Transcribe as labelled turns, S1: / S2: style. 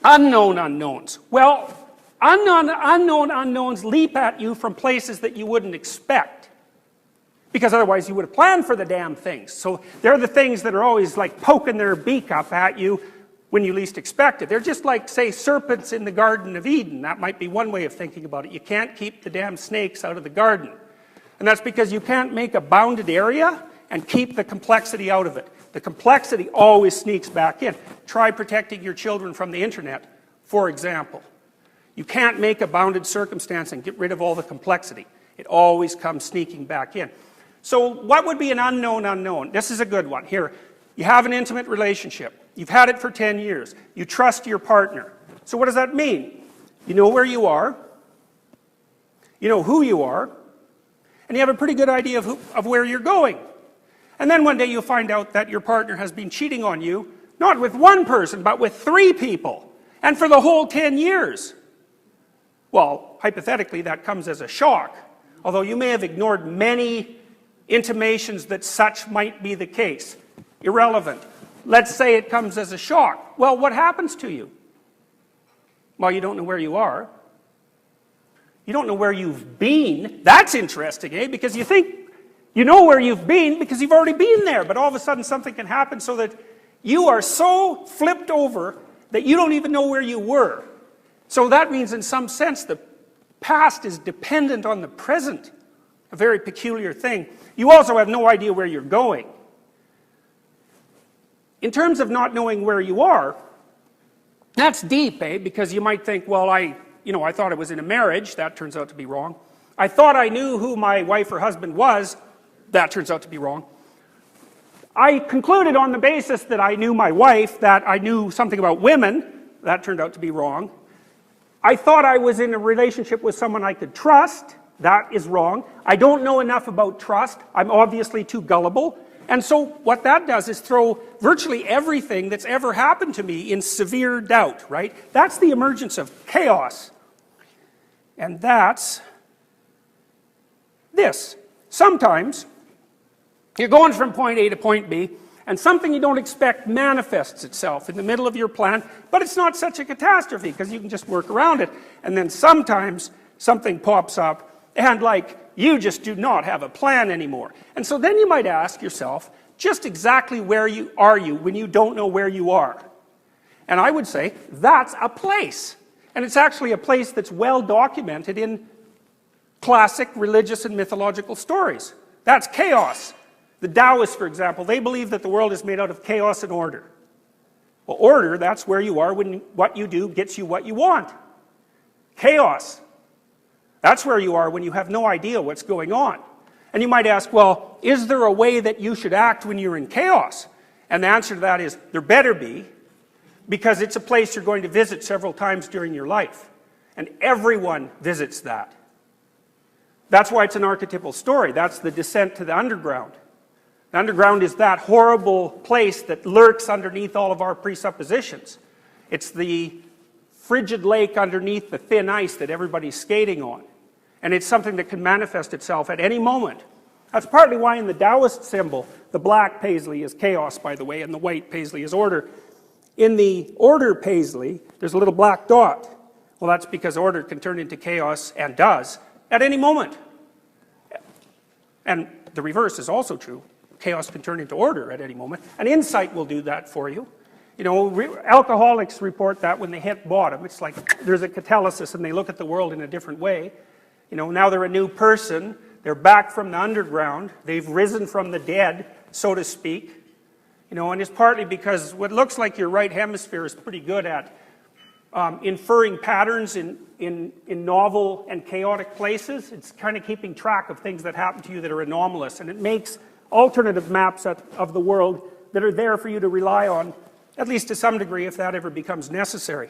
S1: Unknown unknowns. Well, unknown unknowns leap at you from places that you wouldn't expect. Because otherwise you would have planned for the damn things. So they're the things that are always like poking their beak up at you when you least expect it. They're just like, say, serpents in the Garden of Eden. That might be one way of thinking about it. You can't keep the damn snakes out of the garden. And that's because you can't make a bounded area and keep the complexity out of it. The complexity always sneaks back in. Try protecting your children from the internet, for example. You can't make a bounded circumstance and get rid of all the complexity. It always comes sneaking back in. So what would be an unknown unknown? This is a good one. Here, you have an intimate relationship. You've had it for 10 years. You trust your partner. So what does that mean? You know where you are. You know who you are. And you have a pretty good idea of where you're going. And then one day you'll find out that your partner has been cheating on you, not with one person, but with 3 people. And for the whole 10 years. Well, hypothetically, that comes as a shock. Although you may have ignored many intimations that such might be the case. Irrelevant. Let's say it comes as a shock. Well, what happens to you? Well, you don't know where you are. You don't know where you've been. That's interesting, eh? Because you think you know where you've been because you've already been there, but all of a sudden something can happen so that you are so flipped over that you don't even know where you were. So that means in some sense the past is dependent on the present. A very peculiar thing. You also have no idea where you're going. In terms of not knowing where you are, that's deep, eh? Because you might think, well, I thought I was in a marriage. That turns out to be wrong. I thought I knew who my wife or husband was. That turns out to be wrong. I concluded on the basis that I knew my wife, that I knew something about women. That turned out to be wrong. I thought I was in a relationship with someone I could trust. That is wrong. I don't know enough about trust. I'm obviously too gullible. And so what that does is throw virtually everything that's ever happened to me in severe doubt, right? That's the emergence of chaos. And that's this. Sometimes you're going from point A to point B, and something you don't expect manifests itself in the middle of your plan, but it's not such a catastrophe because you can just work around it. And then sometimes something pops up and like you just do not have a plan anymore. And so then you might ask yourself, just exactly where are you when you don't know where you are? And I would say, that's a place. And it's actually a place that's well documented in classic religious and mythological stories. That's chaos. The Taoists, for example, they believe that the world is made out of chaos and order. Well, order, that's where you are when what you do gets you what you want. Chaos. That's where you are when you have no idea what's going on. And you might ask, well, is there a way that you should act when you're in chaos? And the answer to that is, there better be, because it's a place you're going to visit several times during your life. And everyone visits that. That's why it's an archetypal story. That's the descent to the underground. The underground is that horrible place that lurks underneath all of our presuppositions. It's the frigid lake underneath the thin ice that everybody's skating on. And it's something that can manifest itself at any moment. That's partly why in the Taoist symbol, the black paisley is chaos, by the way, and the white paisley is order. In the order paisley, there's a little black dot. Well, that's because order can turn into chaos, and does, at any moment. And the reverse is also true. Chaos can turn into order at any moment. And insight will do that for you. You know, alcoholics report that when they hit bottom. It's like there's a catalysis and they look at the world in a different way. You know, now they're a new person. They're back from the underground. They've risen from the dead, so to speak. You know, and it's partly because what looks like your right hemisphere is pretty good at inferring patterns in novel and chaotic places. It's kind of keeping track of things that happen to you that are anomalous. And it makes alternative maps of the world that are there for you to rely on, at least to some degree, if that ever becomes necessary.